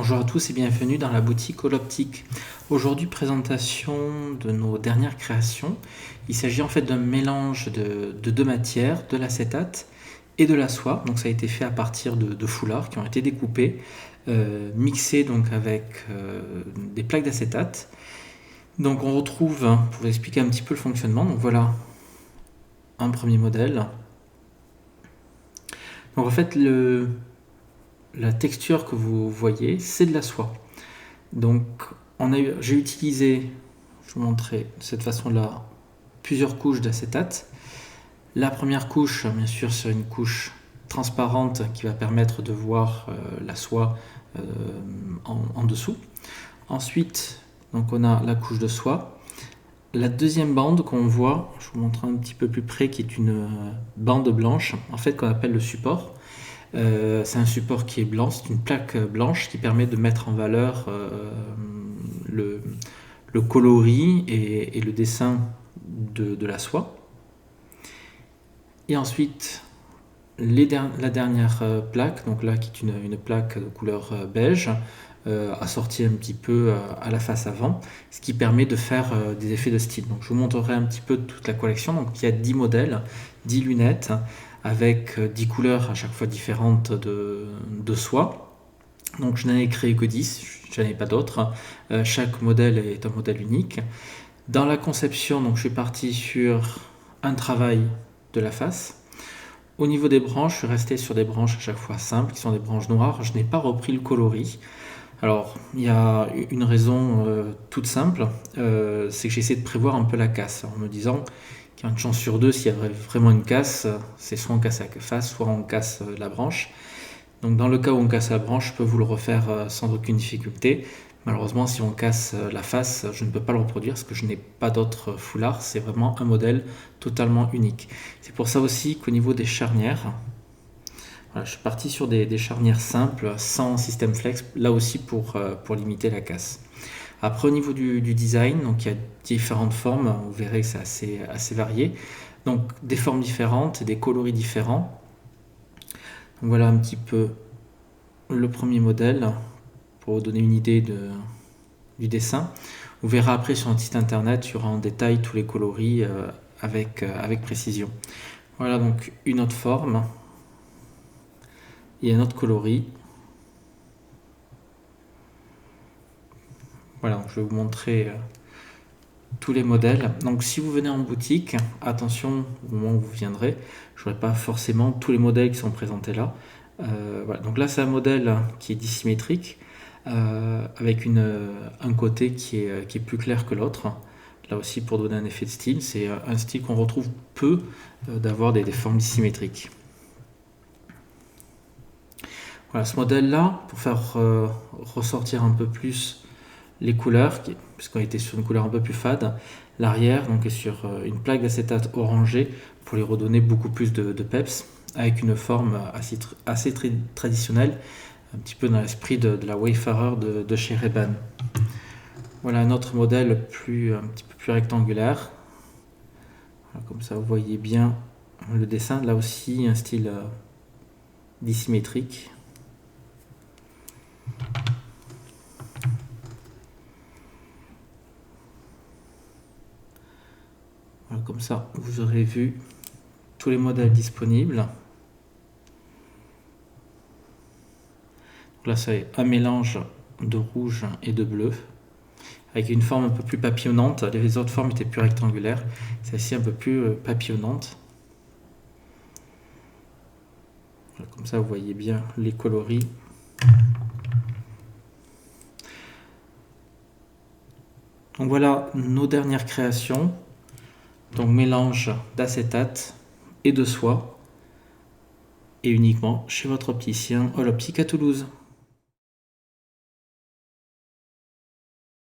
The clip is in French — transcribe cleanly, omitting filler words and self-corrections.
Bonjour à tous et bienvenue dans la boutique Holoptique. Aujourd'hui, présentation de nos dernières créations. Il s'agit en fait d'un mélange de deux matières, de l'acétate et de la soie. Donc ça a été fait à partir de foulards qui ont été découpés, mixés donc avec des plaques d'acétate. Donc on retrouve, pour vous expliquer un petit peu le fonctionnement, donc voilà un premier modèle. Donc en fait la texture que vous voyez, c'est de la soie. Donc j'ai utilisé, je vous montrerai de cette façon-là, plusieurs couches d'acétate. La première couche, bien sûr, c'est une couche transparente qui va permettre de voir la soie en dessous. Ensuite, donc on a la couche de soie. La deuxième bande qu'on voit, je vous montre un petit peu plus près, qui est une bande blanche, en fait qu'on appelle le support. C'est un support qui est blanc, c'est une plaque blanche qui permet de mettre en valeur le coloris et le dessin de la soie. Et ensuite, la dernière plaque, donc là qui est une plaque de couleur beige, assortie un petit peu à la face avant, ce qui permet de faire des effets de style. Donc je vous montrerai un petit peu toute la collection. Donc il y a 10 modèles, 10 lunettes, avec 10 couleurs à chaque fois différentes de soie. Donc je n'en ai créé que 10, je n'en ai pas d'autres. Chaque modèle est un modèle unique. Dans la conception, donc, je suis parti sur un travail de la face. Au niveau des branches, je suis resté sur des branches à chaque fois simples, qui sont des branches noires. Je n'ai pas repris le coloris. Alors, il y a une raison toute simple, c'est que j'ai essayé de prévoir un peu la casse, en me disant qu'il y a une chance sur deux, s'il y a vraiment une casse, c'est soit on casse la face, soit on casse la branche. Donc dans le cas où on casse la branche, je peux vous le refaire sans aucune difficulté. Malheureusement, si on casse la face, je ne peux pas le reproduire parce que je n'ai pas d'autres foulards. C'est vraiment un modèle totalement unique. C'est pour ça aussi qu'au niveau des charnières, voilà, je suis parti sur des charnières simples, sans système flex, là aussi pour limiter la casse. Après, au niveau du design, donc il y a différentes formes, vous verrez que c'est assez varié. Donc des formes différentes, des coloris différents. Donc, voilà un petit peu le premier modèle pour vous donner une idée du dessin. Vous verrez après sur notre site internet, il y aura en détail tous les coloris avec précision. Voilà donc une autre forme et un autre coloris. Voilà, je vais vous montrer tous les modèles. Donc si vous venez en boutique, attention au moment où vous viendrez, je n'aurai pas forcément tous les modèles qui sont présentés là. Voilà. Donc là c'est un modèle qui est dissymétrique, avec un côté qui est plus clair que l'autre. Là aussi pour donner un effet de style, c'est un style qu'on retrouve peu, d'avoir des formes dissymétriques. Voilà, ce modèle là, pour faire ressortir un peu plus les couleurs, puisqu'on était sur une couleur un peu plus fade, l'arrière donc est sur une plaque d'acétate orangée pour lui redonner beaucoup plus de peps, avec une forme assez traditionnelle, un petit peu dans l'esprit de la Wayfarer de chez Ray-Ban. Voilà un autre modèle un petit peu plus rectangulaire. Voilà, comme ça vous voyez bien le dessin. Là aussi un style dissymétrique. Voilà, comme ça vous aurez vu tous les modèles disponibles. Là c'est un mélange de rouge et de bleu, avec une forme un peu plus papillonnante. Les autres formes étaient plus rectangulaires, celle-ci un peu plus papillonnante. Voilà, comme ça vous voyez bien les coloris. Donc voilà nos dernières créations. Donc mélange d'acétate et de soie, et uniquement chez votre opticien Holoptique à Toulouse.